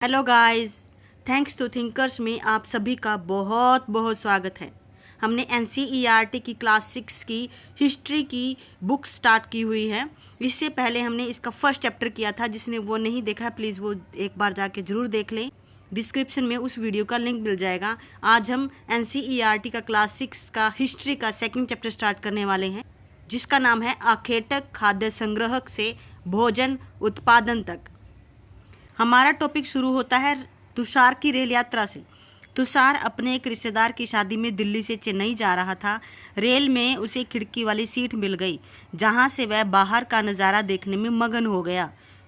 Hello guys, thanks to Thinkers में आप सभी का बहुत बहुत स्वागत है। हमने एनसीईआरटी की क्लास 6 की हिस्ट्री की बुक स्टार्ट की हुई है। इससे पहले हमने इसका फर्स्ट चैप्टर किया था। जिसने वो नहीं देखा है प्लीज़ वो एक बार जाके ज़रूर देख लें। डिस्क्रिप्शन में उस वीडियो का लिंक मिल जाएगा। आज हम एनसीईआरटी का क्लास 6 का हिस्ट्री का सेकेंड चैप्टर स्टार्ट करने वाले हैं, जिसका नाम है आखेटक खाद्य संग्रहक से भोजन उत्पादन तक। हमारा टॉपिक शुरू होता है तुषार की रेल यात्रा से। तुषार अपने एक रिश्तेदार की शादी में दिल्ली से चेन्नई जा रहा था। रेल में उसे खिड़की वाली सीट मिल गई, जहां से वह बाहर का नज़ारा देखने में मगन हो गया।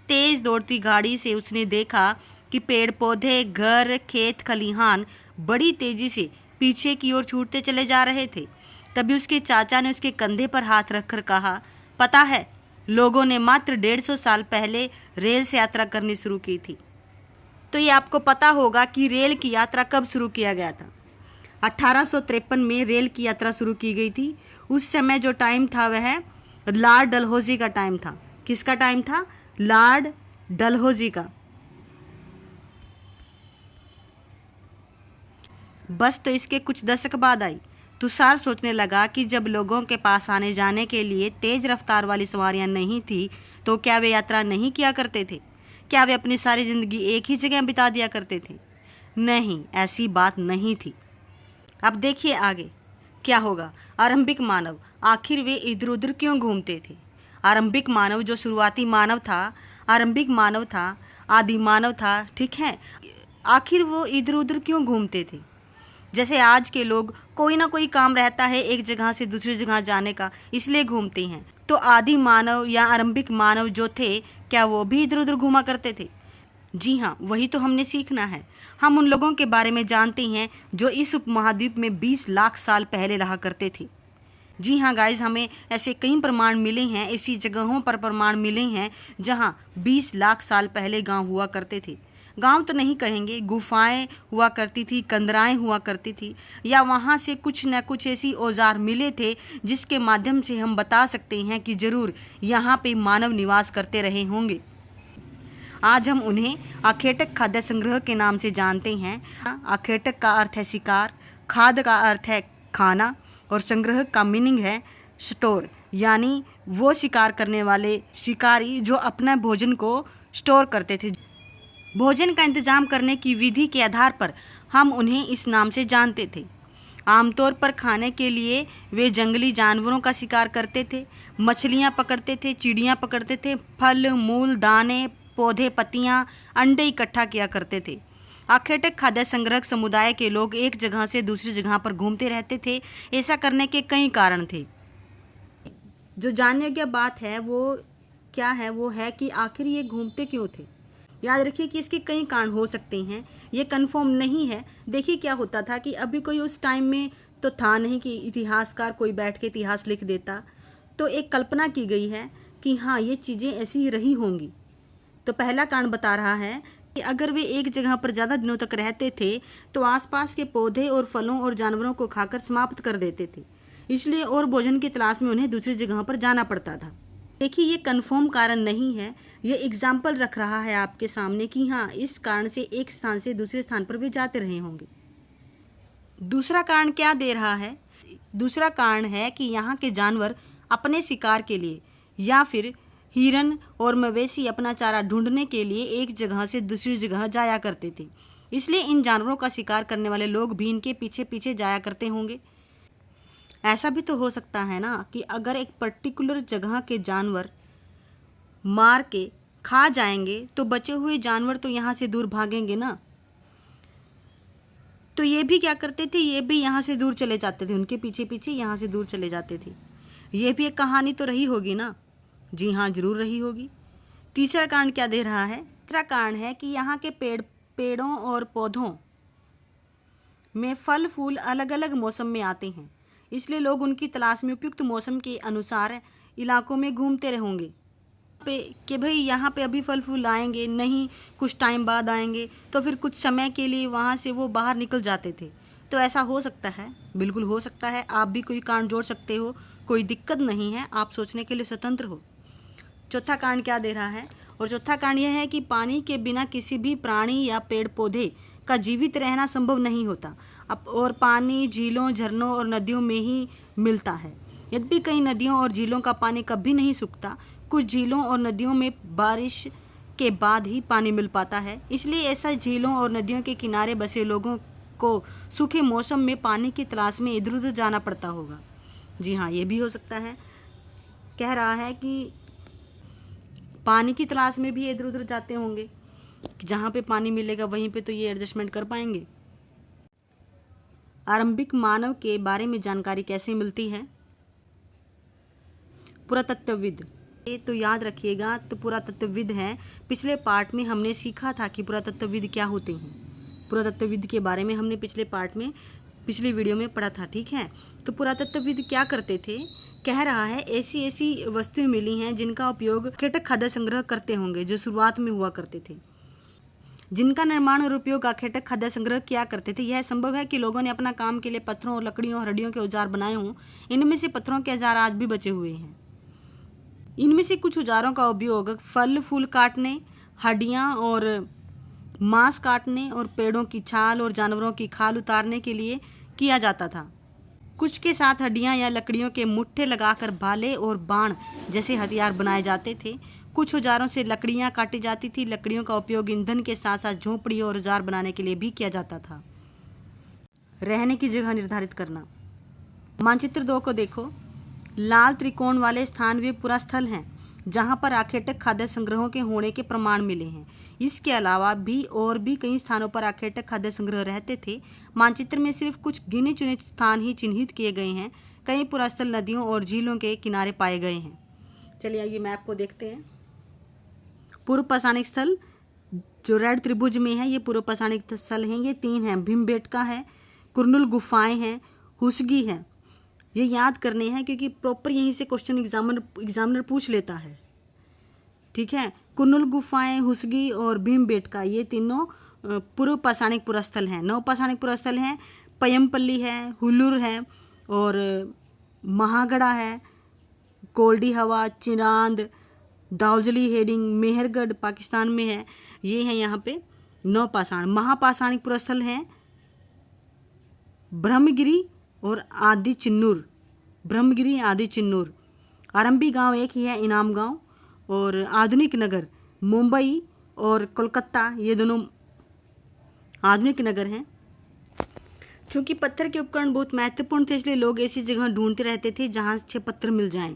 तेज़ दौड़ती गाड़ी से उसने देखा कि पेड़ पौधे, घर, खेत खलिहान बड़ी तेज़ी से पीछे की ओर छूटते चले जा रहे थे। तभी उसके चाचा ने उसके कंधे पर हाथ रखकर कहा, पता है, लोगों ने मात्र 150 साल पहले रेल से यात्रा करनी शुरू की थी। तो ये आपको पता होगा कि रेल की यात्रा कब शुरू किया गया था। 1853 में रेल की यात्रा शुरू की गई थी। उस समय जो टाइम था वह लॉर्ड डलहौजी का टाइम था। किसका टाइम था? लॉर्ड डलहौजी का। बस तो इसके कुछ दशक बाद आई। तुषार सोचने लगा कि जब लोगों के पास आने जाने के लिए तेज रफ्तार वाली सवारियां नहीं थी, तो क्या वे यात्रा नहीं किया करते थे? क्या वे अपनी सारी जिंदगी एक ही जगह बिता दिया करते थे? नहीं, ऐसी बात नहीं थी। अब देखिए आगे क्या होगा। आरंभिक मानव, आखिर वे इधर उधर क्यों घूमते थे? आरंभिक मानव जो शुरुआती मानव था, आरंभिक मानव था, आदि मानव था, ठीक है। आखिर वो इधर उधर क्यों घूमते थे? जैसे आज के लोग, कोई ना कोई काम रहता है एक जगह से दूसरी जगह जाने का, इसलिए घूमते हैं। तो आदि मानव या आरंभिक मानव जो थे, क्या वो भी इधर उधर घूमा करते थे? जी हाँ, वही तो हमने सीखना है। हम उन लोगों के बारे में जानते हैं जो इस उपमहाद्वीप में 20 लाख साल पहले रहा करते थे। जी हाँ गाइज, हमें ऐसे कई प्रमाण मिले हैं, ऐसी जगहों पर प्रमाण मिले हैं जहाँ 20 लाख साल पहले गांव हुआ करते थे। गांव तो नहीं कहेंगे, गुफाएं हुआ करती थी, कंदराएं हुआ करती थी, या वहाँ से कुछ न कुछ ऐसी औजार मिले थे जिसके माध्यम से हम बता सकते हैं कि ज़रूर यहाँ पे मानव निवास करते रहे होंगे। आज हम उन्हें आखेटक खाद्य संग्रह के नाम से जानते हैं। आखेटक का अर्थ है शिकार, खाद्य का अर्थ है खाना, और संग्रह का मीनिंग है स्टोर, यानी वो शिकार करने वाले शिकारी जो अपना भोजन को स्टोर करते थे। भोजन का इंतजाम करने की विधि के आधार पर हम उन्हें इस नाम से जानते थे। आमतौर पर खाने के लिए वे जंगली जानवरों का शिकार करते थे, मछलियाँ पकड़ते थे, चिड़ियाँ पकड़ते थे, फल मूल, दाने, पौधे, पत्तियाँ, अंडे इकट्ठा किया करते थे। आखेटक खाद्य संग्रहक समुदाय के लोग एक जगह से दूसरी जगह पर घूमते रहते थे। ऐसा करने के कई कारण थे। जो जानने योग्य बात है वो क्या है, वो है कि आखिर ये घूमते क्यों थे। याद रखिए कि इसके कई कारण हो सकते हैं, ये कंफर्म नहीं है। देखिए क्या होता था कि अभी कोई उस टाइम में तो था नहीं कि इतिहासकार कोई बैठ के इतिहास लिख देता। तो एक कल्पना की गई है कि हाँ, ये चीज़ें ऐसी ही रही होंगी। तो पहला कारण बता रहा है कि अगर वे एक जगह पर ज़्यादा दिनों तक रहते थे तो आसपास के पौधे और फलों और जानवरों को खाकर समाप्त कर देते थे, इसलिए और भोजन की तलाश में उन्हें दूसरी जगह पर जाना पड़ता था। देखिए ये कंफर्म कारण नहीं है, ये एग्जाम्पल रख रहा है आपके सामने कि हाँ, इस कारण से एक स्थान से दूसरे स्थान पर वे जाते रहे होंगे। दूसरा कारण क्या दे रहा है? दूसरा कारण है कि यहाँ के जानवर अपने शिकार के लिए या फिर हिरन और मवेशी अपना चारा ढूंढने के लिए एक जगह से दूसरी जगह जाया करते थे, इसलिए इन जानवरों का शिकार करने वाले लोग भी इनके पीछे पीछे जाया करते होंगे। ऐसा भी तो हो सकता है ना कि अगर एक पर्टिकुलर जगह के जानवर मार के खा जाएंगे तो बचे हुए जानवर तो यहाँ से दूर भागेंगे ना। तो ये भी क्या करते थे, ये भी यहाँ से दूर चले जाते थे, उनके पीछे पीछे यहाँ से दूर चले जाते थे। ये भी एक कहानी तो रही होगी ना। जी हाँ, जरूर रही होगी। तीसरा कारण क्या दे रहा है? तीसरा कारण है कि यहाँ के पेड़ों और पौधों में फल फूल अलग अलग मौसम में आते हैं, इसलिए लोग उनकी तलाश में उपयुक्त मौसम के अनुसार इलाकों में घूमते रहेंगे कि भाई यहाँ पे अभी फल फूल आएंगे नहीं, कुछ टाइम बाद आएंगे, तो फिर कुछ समय के लिए वहाँ से वो बाहर निकल जाते थे। तो ऐसा हो सकता है, बिल्कुल हो सकता है। आप भी कोई कारण जोड़ सकते हो, कोई दिक्कत नहीं है, आप सोचने के लिए स्वतंत्र हो। चौथा कारण क्या दे रहा है? और चौथा कारण यह है कि पानी के बिना किसी भी प्राणी या पेड़ पौधे का जीवित रहना संभव नहीं होता। अब और पानी झीलों, झरनों और नदियों में ही मिलता है। यद्यपि कई नदियों और झीलों का पानी कभी नहीं सूखता, कुछ झीलों और नदियों में बारिश के बाद ही पानी मिल पाता है। इसलिए ऐसा झीलों और नदियों के किनारे बसे लोगों को सूखे मौसम में पानी की तलाश में इधर उधर जाना पड़ता होगा। जी हाँ, ये भी हो सकता है। कह रहा है कि पानी की तलाश में भी इधर उधर जाते होंगे, कि जहाँ पे पानी मिलेगा वहीं पे तो ये एडजस्टमेंट कर पाएंगे। आरंभिक मानव के बारे में जानकारी कैसे मिलती है? पुरातत्वविद। ये तो याद रखिएगा, तो पुरातत्वविद हैं। पिछले पार्ट में हमने सीखा था कि पुरातत्वविद क्या होते हैं। पुरातत्वविद के बारे में हमने पिछली वीडियो में पढ़ा था, ठीक है। तो पुरातत्वविद क्या करते थे? कह रहा है ऐसी ऐसी वस्तुएं मिली हैं जिनका उपयोग आखेटक खाद्य संग्रह करते होंगे, जो शुरुआत में हुआ करते थे। जिनका निर्माण और उपयोग आखेटक खाद्य संग्रह किया करते थे। यह संभव है कि लोगों ने अपना काम के लिए पत्थरों और लकड़ियों और हड्डियों के औजार बनाए हों। इनमें से पत्थरों के औजार आज भी बचे हुए हैं। इनमें से कुछ औजारों का उपयोग फल फूल काटने, हड्डियाँ और मांस काटने और पेड़ों की छाल और जानवरों की खाल उतारने के लिए किया जाता था। कुछ के साथ हड्डियाँ या लकड़ियों के मुट्ठे लगाकर भाले और बाण जैसे हथियार बनाए जाते थे। कुछ औजारों से लकड़ियाँ काटी जाती थी। लकड़ियों का उपयोग ईंधन के साथ साथ झोंपड़ी और औजार बनाने के लिए भी किया जाता था। रहने की जगह निर्धारित करना। मानचित्र 2 को देखो। लाल त्रिकोण वाले स्थान वे पुरास्थल हैं जहाँ पर आखेटक खाद्य संग्रहों के होने के प्रमाण मिले हैं। इसके अलावा भी और भी कई स्थानों पर आखेटक खाद्य संग्रह रहते थे। मानचित्र में सिर्फ कुछ गिने चुने स्थान ही चिन्हित किए गए हैं। कई पुरास्थल नदियों और झीलों के किनारे पाए गए हैं। चलिए ये मैप को देखते हैं। पूर्व पाषाणिक स्थल जो रेड त्रिभुज में है, ये पूर्व पाषाणिक स्थल हैं। ये 3 हैं। भीमबेटका है, कुरनूल गुफाएं हैं, हुसगी है। ये याद करने हैं क्योंकि प्रॉपर यहीं से क्वेश्चन एग्जामिनर पूछ लेता है, ठीक है। कुरनूल गुफाएं, हुसगी और भीमबेटका, ये तीनों पूर्व पाषाणिक पुरास्थल हैं। नव पाषाणिक पुरास्थल हैं पयमपल्ली है, हुलूर है और महागड़ा है, कोल्डी हवा, चिरांद, दाउजली हेडिंग, मेहरगढ़ पाकिस्तान में है। ये है यहाँ पे नव पाषाण। महापाषाणिक पुरास्थल हैं ब्रह्मगिरी और आदि चिन्नूर। ब्रह्मगिरी आदि चिन्नूर। आरंभी गांव एक ही है, इनाम गांव। और आधुनिक नगर मुंबई और कोलकाता, ये दोनों आधुनिक नगर हैं। चूँकि पत्थर के उपकरण बहुत महत्वपूर्ण थे, इसलिए लोग ऐसी जगह ढूंढते रहते थे जहाँ अच्छे पत्थर मिल जाएं।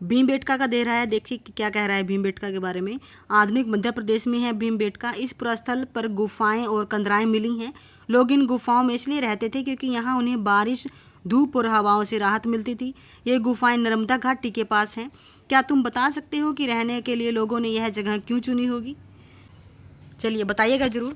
भीमबेटका का दे रहा है, देखिए क्या कह रहा है भीमबेटका के बारे में। आधुनिक मध्य प्रदेश में है भीमबेटका। इस पुरास्थल पर गुफाएं और कंदराएं मिली हैं। लोग इन गुफाओं में इसलिए रहते थे क्योंकि यहाँ उन्हें बारिश, धूप और हवाओं से राहत मिलती थी। ये गुफाएं नर्मदा घाटी के पास हैं। क्या तुम बता सकते हो कि रहने के लिए लोगों ने यह जगह क्यों चुनी होगी? चलिए बताइएगा जरूर।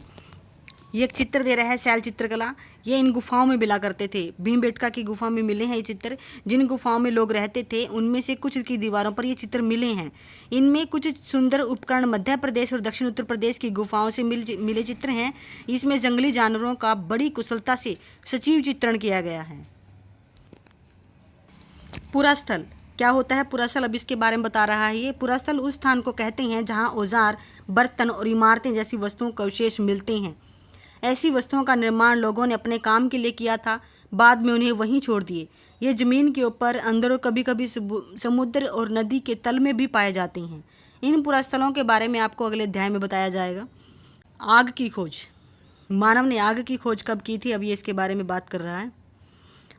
ये एक चित्र दे रहा है शैल चित्रकला। ये इन गुफाओं में मिला करते थे। भीमबेटका की गुफा में मिले हैं ये चित्र। जिन गुफाओं में लोग रहते थे उनमें से कुछ की दीवारों पर ये चित्र मिले हैं। इनमें कुछ सुंदर उपकरण मध्य प्रदेश और दक्षिण उत्तर प्रदेश की गुफाओं से मिले चित्र हैं। इसमें जंगली जानवरों का बड़ी कुशलता से सजीव चित्रण किया गया है। पुरास्थल क्या होता है? पुरास्थल अब इसके बारे में बता रहा है। ये पुरास्थल उस स्थान को कहते हैं जहाँ औजार, बर्तन और इमारतें जैसी वस्तुओं का अवशेष मिलते हैं। ऐसी वस्तुओं का निर्माण लोगों ने अपने काम के लिए किया था, बाद में उन्हें वहीं छोड़ दिए। ये ज़मीन के ऊपर, अंदर और कभी कभी समुद्र और नदी के तल में भी पाए जाते हैं। इन पुरास्थलों के बारे में आपको अगले अध्याय में बताया जाएगा। आग की खोज। मानव ने आग की खोज कब की थी, अभी इसके बारे में बात कर रहा है।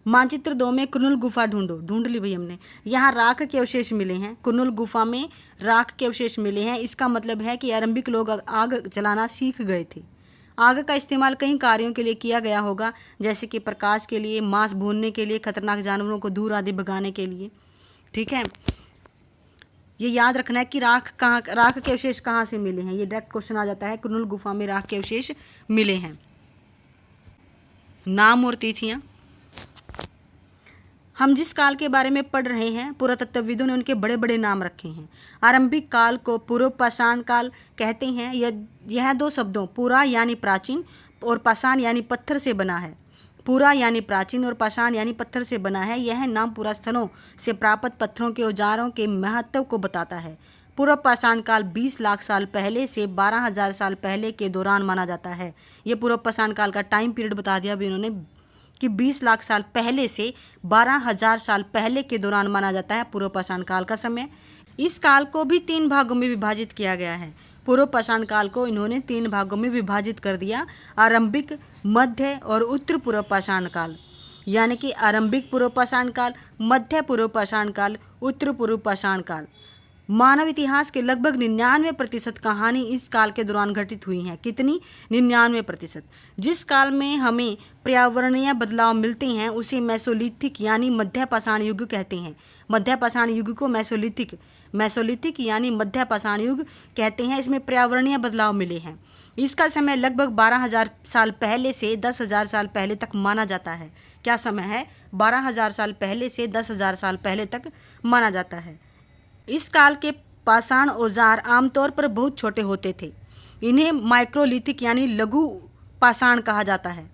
मानचित्र 2 में कुरनूल गुफा ढूंढ ली भाई हमने। यहाँ राख के अवशेष मिले हैं। कुरनूल गुफा में राख के अवशेष मिले हैं। इसका मतलब है कि आरंभिक लोग आग जलाना सीख गए थे। आग का इस्तेमाल कई कार्यों के लिए किया गया होगा, जैसे कि प्रकाश के लिए, मांस भूनने के लिए, खतरनाक जानवरों को दूर आदि भगाने के लिए, ठीक है। ये याद रखना है कि राख के अवशेष कहाँ से मिले हैं। ये डायरेक्ट क्वेश्चन आ जाता है। कुरनूल गुफा में राख के अवशेष मिले हैं। नाम और तिथियाँ। हम जिस काल के बारे में पढ़ रहे हैं, पुरातत्वविदों ने उनके बड़े बड़े नाम रखे हैं। आरंभिक काल को पूर्व पाषाण काल कहते हैं। यह 2 शब्दों पुरा यानी प्राचीन और पाषाण यानी पत्थर से बना है। पुरा यानी प्राचीन और पाषाण यानी पत्थर से बना है। यह नाम पुरास्थलों से प्राप्त पत्थरों के औजारों के महत्व को बताता है। पूर्व पाषाण काल 20 लाख साल पहले से 12,000 साल पहले के दौरान माना जाता है। ये पूर्व पाषाण काल का टाइम पीरियड बता दिया अभी इन्होंने कि 20 लाख साल पहले से 12,000 साल पहले के दौरान माना जाता है पूर्व पाषाण काल का समय। इस काल को भी 3 भागों में विभाजित किया गया है। पूर्व पाषाण काल को इन्होंने 3 भागों में विभाजित कर दिया, आरंभिक, मध्य और उत्तर पूर्व पाषाण काल। यानी कि आरंभिक पूर्व पाषाण काल, मध्य पूर्व पाषाण काल, उत्तर पूर्व पाषाण काल। मानव इतिहास के लगभग 99% कहानी इस काल के दौरान घटित हुई हैं। कितनी? 99%। जिस काल में हमें पर्यावरणीय बदलाव मिलते हैं उसे मेसोलिथिक यानी मध्य पाषाण युग कहते हैं। मध्य पाषाण युग को मेसोलिथिक यानी मध्य पाषाण युग कहते हैं। इसमें पर्यावरणीय बदलाव मिले हैं। इसका समय लगभग 12,000 साल पहले से 10,000 साल पहले तक माना जाता है। क्या समय है? 12,000 साल पहले से 10,000 साल पहले तक माना जाता है। इस काल के पाषाण औजार आमतौर पर बहुत छोटे होते थे। इन्हें माइक्रोलिथिक यानी लघु पाषाण कहा जाता है।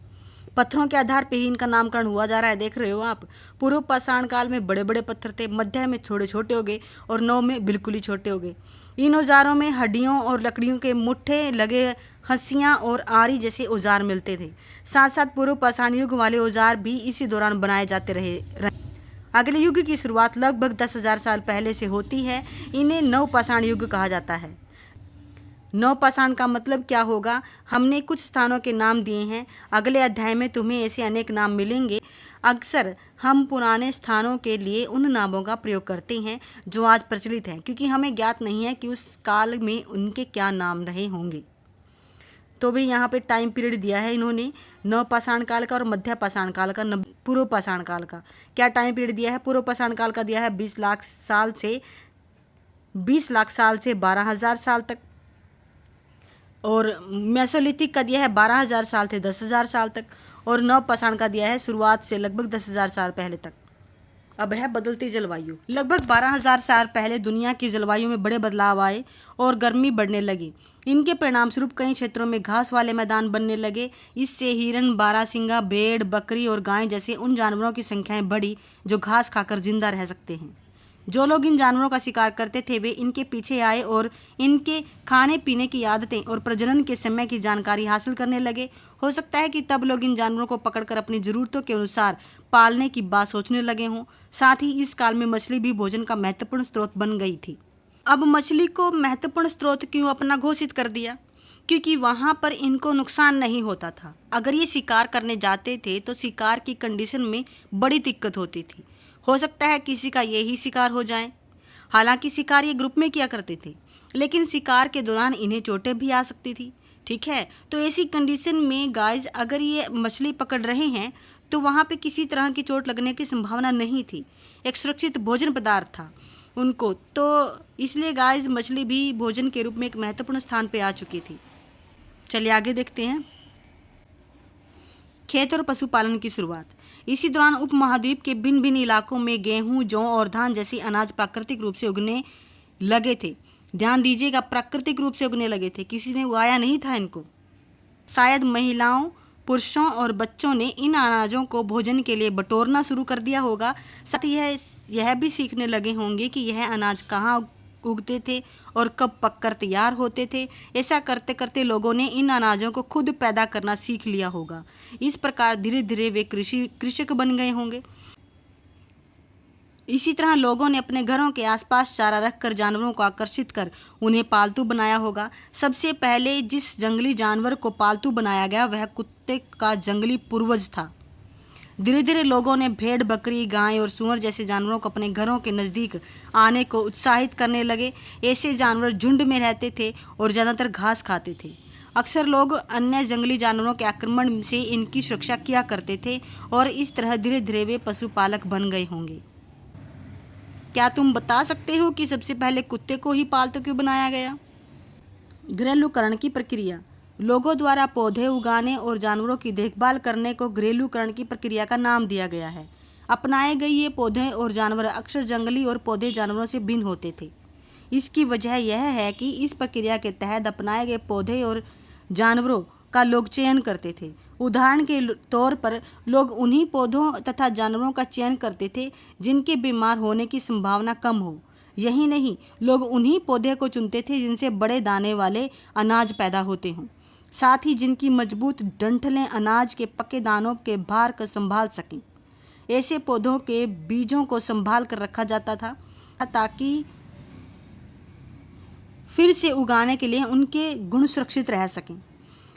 पत्थरों के आधार पर ही इनका नामकरण हुआ जा रहा है। देख रहे हो आप, पूर्व पाषाण काल में बड़े बड़े पत्थर थे, मध्य में थोड़े छोटे हो गए और नौ में बिल्कुल ही छोटे हो गए। इन औजारों में हड्डियों और लकड़ियों के मुट्ठे लगे हंसियाँ और आरी जैसे औजार मिलते थे। साथ साथ पूर्व पाषाण युग वाले औजार भी इसी दौरान बनाए जाते रहे। अगले युग की शुरुआत लगभग 10,000 साल पहले से होती है। इन्हें नवपाषाण युग कहा जाता है। नवपाषाण का मतलब क्या होगा? हमने कुछ स्थानों के नाम दिए हैं। अगले अध्याय में तुम्हें ऐसे अनेक नाम मिलेंगे। अक्सर हम पुराने स्थानों के लिए उन नामों का प्रयोग करते हैं जो आज प्रचलित हैं, क्योंकि हमें ज्ञात नहीं है कि उस काल में उनके क्या नाम रहे होंगे। तो भी यहाँ पे टाइम पीरियड दिया है इन्होंने नवपाषाण काल का और मध्य पाषाण काल का, पूर्व पाषाण काल का। क्या टाइम पीरियड दिया है? पूर्व पाषाण काल का दिया है 20 लाख साल से 12,000 साल तक, और मेसोलिथिक का दिया है 12,000 साल से 10,000 साल तक, और नवपाषाण का दिया है शुरुआत से लगभग 10,000 साल पहले तक। अब है बदलती जलवायु। लगभग 12,000 साल पहले दुनिया की जलवायु में बड़े बदलाव आए और गर्मी बढ़ने लगी। इनके परिणाम स्वरूप कई क्षेत्रों में घास वाले मैदान बनने लगे। इससे हिरन, बारहसिंगा, भेड़, बकरी और गाय जैसे उन जानवरों की संख्याएं बढ़ी जो घास खाकर जिंदा रह सकते हैं। जो लोग इन जानवरों का शिकार करते थे वे इनके पीछे आए और इनके खाने पीने की आदतें और प्रजनन के समय की जानकारी हासिल करने लगे। हो सकता है कि तब लोग इन जानवरों को पकड़कर अपनी ज़रूरतों के अनुसार पालने की बात सोचने लगे हों। साथ ही इस काल में मछली भी भोजन का महत्वपूर्ण स्रोत बन गई थी। अब मछली को महत्वपूर्ण स्रोत क्यों अपना घोषित कर दिया? क्योंकि वहाँ पर इनको नुकसान नहीं होता था। अगर ये शिकार करने जाते थे तो शिकार की कंडीशन में बड़ी दिक्कत होती थी। हो सकता है किसी का यही शिकार हो जाए। हालांकि शिकार ये ग्रुप में किया करते थे, लेकिन शिकार के दौरान इन्हें चोटें भी आ सकती थी। ठीक है, तो ऐसी कंडीशन में गाइस अगर ये मछली पकड़ रहे हैं तो वहाँ पे किसी तरह की चोट लगने की संभावना नहीं थी। एक सुरक्षित भोजन पदार्थ था उनको, तो इसलिए गाइस मछली भी भोजन के रूप में एक महत्वपूर्ण स्थान पे आ चुकी थी। चलिए आगे देखते हैं। खेत और पशुपालन की शुरुआत। इसी दौरान उपमहाद्वीप के भिन्न भिन्न इलाकों में गेहूं, जौ और धान जैसे अनाज प्राकृतिक रूप से उगने लगे थे। ध्यान दीजिएगा, प्राकृतिक रूप से उगने लगे थे, किसी ने उगाया नहीं था इनको। शायद महिलाओं, पुरुषों और बच्चों ने इन अनाजों को भोजन के लिए बटोरना शुरू कर दिया होगा। साथ ही यह भी सीखने लगे होंगे कि यह अनाज कहाँ उगते थे और कब पककर तैयार होते थे। ऐसा करते करते लोगों ने इन अनाजों को खुद पैदा करना सीख लिया होगा। इस प्रकार धीरे धीरे वे कृषक बन गए होंगे। इसी तरह लोगों ने अपने घरों के आसपास चारा रखकर जानवरों को आकर्षित कर उन्हें पालतू बनाया होगा। सबसे पहले जिस जंगली जानवर को पालतू बनाया गया वह कुत्ते का जंगली पूर्वज था। धीरे धीरे लोगों ने भेड़, बकरी, गाय और सूअर जैसे जानवरों को अपने घरों के नज़दीक आने को उत्साहित करने लगे। ऐसे जानवर झुंड में रहते थे और ज़्यादातर घास खाते थे। अक्सर लोग अन्य जंगली जानवरों के आक्रमण से इनकी सुरक्षा किया करते थे और इस तरह धीरे धीरे वे पशुपालक बन गए होंगे। क्या तुम बता सकते हो कि सबसे पहले कुत्ते को ही पालतू क्यों बनाया गया? घरेलूकरण की प्रक्रिया। लोगों द्वारा पौधे उगाने और जानवरों की देखभाल करने को घरेलूकरण की प्रक्रिया का नाम दिया गया है। अपनाए गए ये पौधे और जानवर अक्सर जंगली और पौधे जानवरों से भिन्न होते थे। इसकी वजह यह है कि इस प्रक्रिया के तहत अपनाए गए पौधे और जानवरों का लोग चयन करते थे। उदाहरण के तौर पर लोग उन्हीं पौधों तथा जानवरों का चयन करते थे जिनके बीमार होने की संभावना कम हो यही नहीं, लोग उन्हीं पौधे को चुनते थे जिनसे बड़े दाने वाले अनाज पैदा होते हों, साथ ही जिनकी मजबूत डंठलें अनाज के पके दानों के भार को संभाल सकें। ऐसे पौधों के बीजों को संभाल कर रखा जाता था ताकि फिर से उगाने के लिए उनके गुण सुरक्षित रह सकें।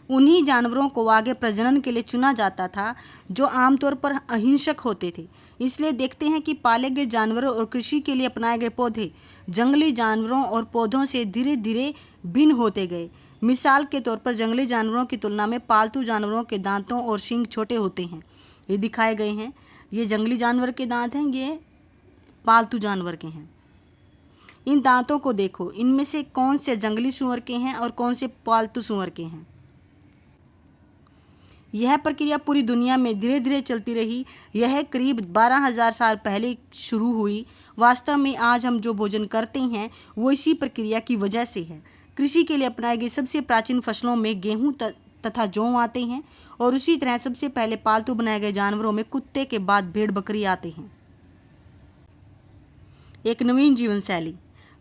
उन्हीं जानवरों को आगे प्रजनन के लिए चुना जाता था जो आमतौर पर अहिंसक होते थे। इसलिए देखते हैं कि पाले गए जानवरों और कृषि के लिए अपनाए गए पौधे जंगली जानवरों और पौधों से धीरे धीरे भिन्न होते गए। मिसाल के तौर पर जंगली जानवरों की तुलना में पालतू जानवरों के दांतों और सींग छोटे होते हैं। ये दिखाए गए हैं, ये जंगली जानवर के दांत हैं, ये पालतू जानवर के हैं। इन दांतों को देखो, इनमें से कौन से जंगली सूअर के हैं और कौन से पालतू सूअर के हैं। यह प्रक्रिया पूरी दुनिया में धीरे धीरे चलती रही। यह करीब 12,000 साल पहले शुरू हुई। वास्तव में आज हम जो भोजन करते हैं वो इसी प्रक्रिया की वजह से है। कृषि के लिए अपनाई गई सबसे प्राचीन फसलों में गेहूं तथा जौ आते हैं और उसी तरह सबसे पहले पालतू बनाए गए जानवरों में कुत्ते के बाद भेड़ बकरी आते हैं। एक नवीन जीवन शैली।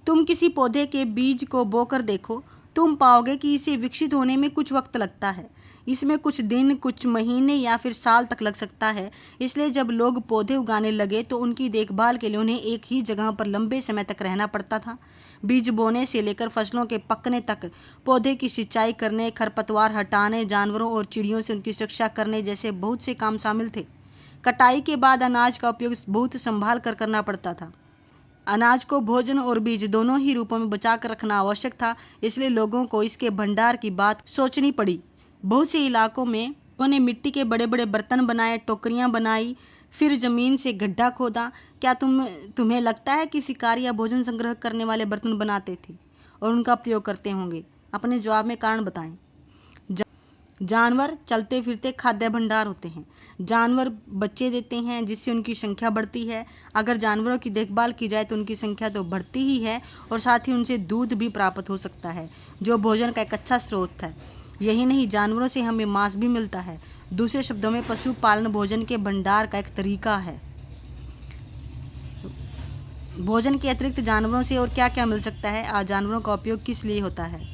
तुम किसी पौधे के बीज को बोकर देखो, तुम पाओगे कि इसे विकसित होने में कुछ वक्त लगता है। इसमें कुछ दिन, कुछ महीने या फिर साल तक लग सकता है। इसलिए जब लोग पौधे उगाने लगे तो उनकी देखभाल के लिए उन्हें एक ही जगह पर लंबे समय तक रहना पड़ता था। बीज बोने से लेकर फसलों के पकने तक पौधे की सिंचाई करने, खरपतवार हटाने, जानवरों और चिड़ियों से उनकी सुरक्षा करने जैसे बहुत से काम शामिल थे। कटाई के बाद अनाज का उपयोग बहुत संभाल कर करना पड़ता था। अनाज को भोजन और बीज दोनों ही रूपों में बचा कर रखना आवश्यक था, इसलिए लोगों को इसके भंडार की बात सोचनी पड़ी। बहुत से इलाकों में उन्होंने मिट्टी के बड़े बड़े बर्तन बनाए, टोकरियां बनाई, फिर जमीन से गड्ढा खोदा। क्या तुम्हें लगता है कि शिकारी या भोजन संग्रह करने वाले बर्तन बनाते थे और उनका प्रयोग करते होंगे? अपने जवाब में कारण बताएं। जानवर चलते फिरते खाद्य भंडार होते हैं। जानवर बच्चे देते हैं जिससे उनकी संख्या बढ़ती है। अगर जानवरों की देखभाल की जाए तो उनकी संख्या तो बढ़ती ही है और साथ ही उनसे दूध भी प्राप्त हो सकता है जो भोजन का एक अच्छा स्रोत है। यही नहीं, जानवरों से हमें मांस भी मिलता है। दूसरे शब्दों में पशु पालन भोजन के भंडार का एक तरीका है। भोजन के अतिरिक्त जानवरों से और क्या क्या मिल सकता है? आज जानवरों का उपयोग किस लिए होता है?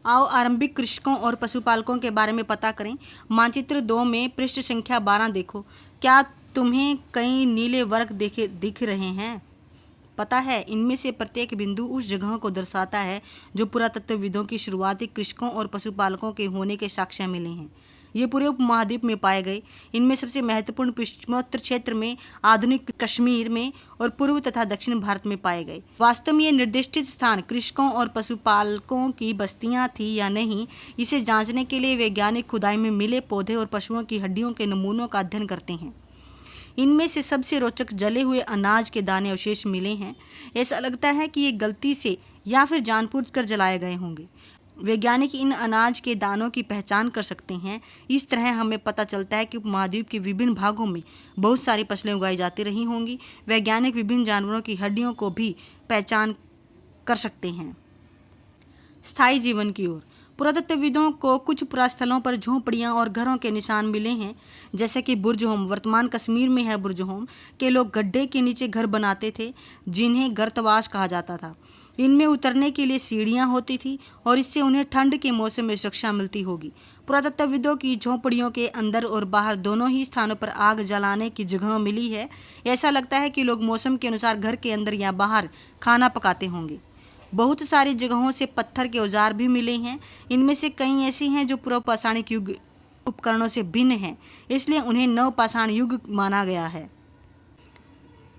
आओ आरंभिक कृषकों और पशुपालकों के बारे में पता करें। मानचित्र 2 में पृष्ठ संख्या 12 देखो। क्या तुम्हें कई नीले वर्ग दिख रहे हैं? पता है, इनमें से प्रत्येक बिंदु उस जगह को दर्शाता है जो पुरातत्वविदों की शुरुआती कृषकों और पशुपालकों के होने के साक्ष्य मिले हैं। ये पूरे उपमहाद्वीप में पाए गए। इनमें सबसे महत्वपूर्ण पश्चिमोत्तर क्षेत्र में, आधुनिक कश्मीर में और पूर्व तथा दक्षिण भारत में पाए गए। वास्तव में ये निर्दिष्ट स्थान कृषकों और पशुपालकों की बस्तियां थी या नहीं, इसे जांचने के लिए वैज्ञानिक खुदाई में मिले पौधे और पशुओं की हड्डियों के नमूनों का अध्ययन करते हैं। इनमें से सबसे रोचक जले हुए अनाज के दाने अवशेष मिले हैं। ऐसा लगता है कि ये गलती से या फिर जानबूझकर जलाए गए होंगे। वैज्ञानिक इन अनाज के दानों की पहचान कर सकते हैं। इस तरह हमें पता चलता है कि उपमहाद्वीप के विभिन्न भागों में बहुत सारी फसलें उगाई जाती रही होंगी। वैज्ञानिक विभिन्न जानवरों की हड्डियों को भी पहचान कर सकते हैं। स्थायी जीवन की ओर। पुरातत्वविदों को कुछ पुरास्थलों पर झोंपड़ियां और घरों के निशान मिले हैं, जैसे कि बुर्जहोम, वर्तमान कश्मीर में है बुर्जहोम, के लोग गड्ढे के नीचे घर बनाते थे जिन्हें गर्तवास कहा जाता था। इनमें उतरने के लिए सीढ़ियां होती थी और इससे उन्हें ठंड के मौसम में सुरक्षा मिलती होगी। पुरातत्वविदों की झोंपड़ियों के अंदर और बाहर दोनों ही स्थानों पर आग जलाने की जगह मिली है। ऐसा लगता है कि लोग मौसम के अनुसार घर के अंदर या बाहर खाना पकाते होंगे। बहुत सारी जगहों से पत्थर के औजार भी मिले हैं। इनमें से कई ऐसे हैं जो पूर्व पाषाणिक युग उपकरणों से भिन्न हैं, इसलिए उन्हें नवपाषाण युग माना गया है।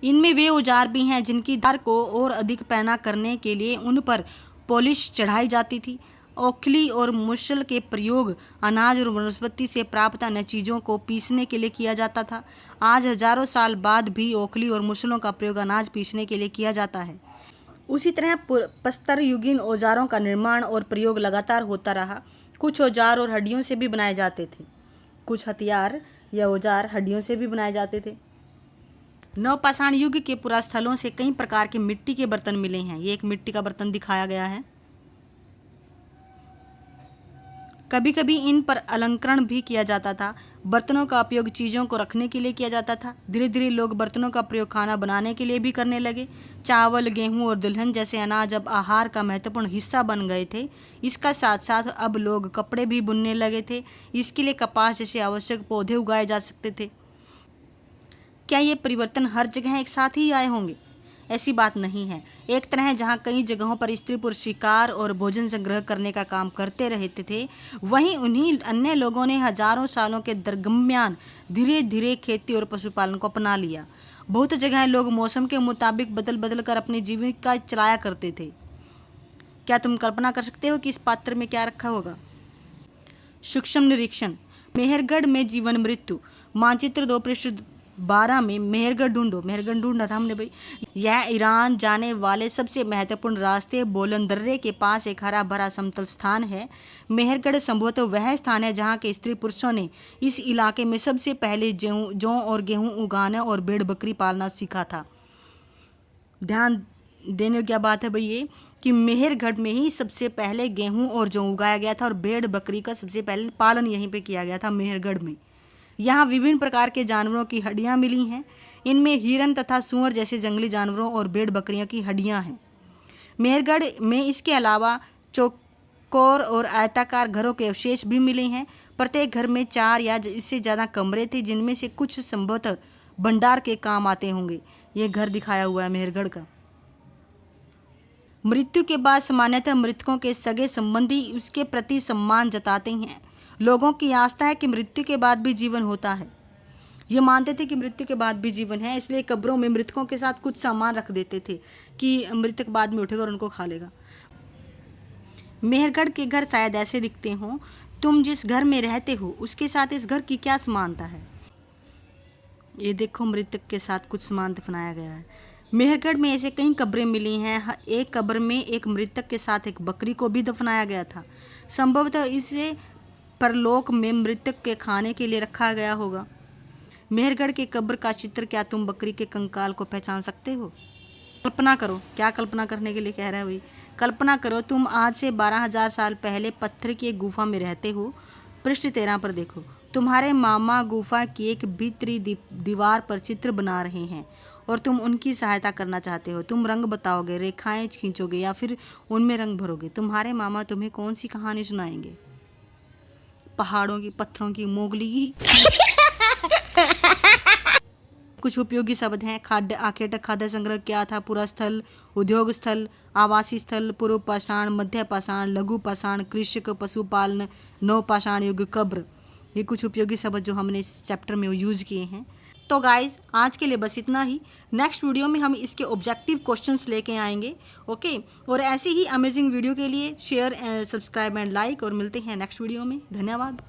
इनमें वे औजार भी हैं जिनकी धार को और अधिक पैना करने के लिए उन पर पॉलिश चढ़ाई जाती थी। ओखली और मुसल के प्रयोग अनाज और वनस्पति से प्राप्त अन्य चीज़ों को पीसने के लिए किया जाता था। आज हजारों साल बाद भी ओखली और मुसलों का प्रयोग अनाज पीसने के लिए किया जाता है। उसी तरह प्रस्तर युगीन औजारों का निर्माण और प्रयोग लगातार होता रहा। कुछ औजार और हड्डियों से भी बनाए जाते थे। कुछ हथियार या औजार हड्डियों से भी बनाए जाते थे। नवपाषाण युग के पुरास्थलों से कई प्रकार के मिट्टी के बर्तन मिले हैं। ये एक मिट्टी का बर्तन दिखाया गया है। कभी कभी इन पर अलंकरण भी किया जाता था। बर्तनों का उपयोग चीज़ों को रखने के लिए किया जाता था। धीरे धीरे लोग बर्तनों का प्रयोग खाना बनाने के लिए भी करने लगे। चावल, गेहूं और दलहन जैसे अनाज अब आहार का महत्वपूर्ण हिस्सा बन गए थे। इसका साथ साथ अब लोग कपड़े भी बुनने लगे थे। इसके लिए कपास जैसे आवश्यक पौधे उगाए जा सकते थे। क्या ये परिवर्तन हर जगह एक साथ ही आए होंगे? ऐसी बात नहीं है। एक तरह जहाँ कई जगहों पर स्त्री पुरुष शिकार और भोजन संग्रह करने का काम करते रहते थे, वहीं उन्हीं अन्य लोगों ने हजारों सालों के दरम्यान धीरे धीरे खेती और पशुपालन को अपना लिया। बहुत जगह लोग मौसम के मुताबिक बदल बदल कर अपनी जीविका चलाया करते थे। क्या तुम कल्पना कर सकते हो कि इस पात्र में क्या रखा होगा? सूक्ष्म निरीक्षण। मेहरगढ़ में जीवन मृत्यु। मानचित्र 2 पृष्ठ 12 में मेहरगढ़ ढूंढो। मेहरगढ़ ढूंढना था हमने भाई। यह ईरान जाने वाले सबसे महत्वपूर्ण रास्ते बोलन दर्रे के पास एक हरा भरा समतल स्थान है। मेहरगढ़ संभवतः वह स्थान है जहाँ के स्त्री पुरुषों ने इस इलाके में सबसे पहले जौ और गेहूं उगाना और भेड़ बकरी पालना सीखा था। ध्यान देने की क्या बात है भाई ये कि मेहरगढ़ में ही सबसे पहले गेहूं और जौ उगाया गया था और भेड़ बकरी का सबसे पहले पालन यहीं पे किया गया था, मेहरगढ़ में। यहाँ विभिन्न प्रकार के जानवरों की हड्डियाँ मिली हैं। इनमें हिरन तथा सूअर जैसे जंगली जानवरों और भेड़ बकरियों की हड्डियाँ हैं। मेहरगढ़ में इसके अलावा चौकोर और आयताकार घरों के अवशेष भी मिले हैं। प्रत्येक घर में 4 या इससे ज़्यादा कमरे थे, जिनमें से कुछ संभवतः भंडार के काम आते होंगे। ये घर दिखाया हुआ है मेहरगढ़ का। मृत्यु के बाद सामान्यतः मृतकों के सगे संबंधी उसके प्रति सम्मान जताते हैं। लोगों की आस्था है कि मृत्यु के बाद भी जीवन होता है। ये मानते थे कि मृत्यु के बाद भी जीवन है, इसलिए कब्रों में मृतकों के साथ कुछ सामान रख देते थे कि मृतक बाद में उठेगा और उनको खा लेगा। मेहरगढ़ के घर शायद ऐसे दिखते हों। तुम जिस घर में रहते हो उसके साथ इस घर की क्या समानता है? ये देखो, मृतक के साथ कुछ सामान दफनाया गया है। मेहरगढ़ में ऐसे कई कब्रें मिली हैं। एक कब्र में एक मृतक के साथ एक बकरी को भी दफनाया गया था। संभवतः इसे परलोक में मृतक के खाने के लिए रखा गया होगा। मेहरगढ़ के कब्र का चित्र। क्या तुम बकरी के कंकाल को पहचान सकते हो? कल्पना करो। क्या कल्पना करने के लिए कह रहा है भाई? कल्पना करो तुम आज से 12,000 साल पहले पत्थर की एक गुफा में रहते हो। पृष्ठ 13 पर देखो। तुम्हारे मामा गुफा की एक भीतरी दीवार पर चित्र बना रहे हैं और तुम उनकी सहायता करना चाहते हो। तुम रंग बताओगे, रेखाएं खींचोगे या फिर उनमें रंग भरोगे। तुम्हारे मामा तुम्हें कौन सी कहानी सुनाएंगे? पहाड़ों की, पत्थरों की, मोगली की? कुछ उपयोगी शब्द हैं। खाद्य आखेटक खाद्य संग्रह क्या था? पूरा स्थल, उद्योग स्थल, आवासीय स्थल, पूर्व पाषाण, मध्य पाषाण, लघु पाषाण, कृषक, पशुपालन, नव पाषाण युग, कब्र। ये कुछ उपयोगी शब्द जो हमने इस चैप्टर में यूज किए हैं। तो गाइज आज के लिए बस इतना ही। नेक्स्ट वीडियो में हम इसके ऑब्जेक्टिव क्वेश्चंस लेके आएंगे। ओके, और ऐसे ही अमेजिंग वीडियो के लिए शेयर, सब्सक्राइब एंड लाइक, और मिलते हैं नेक्स्ट वीडियो में। धन्यवाद।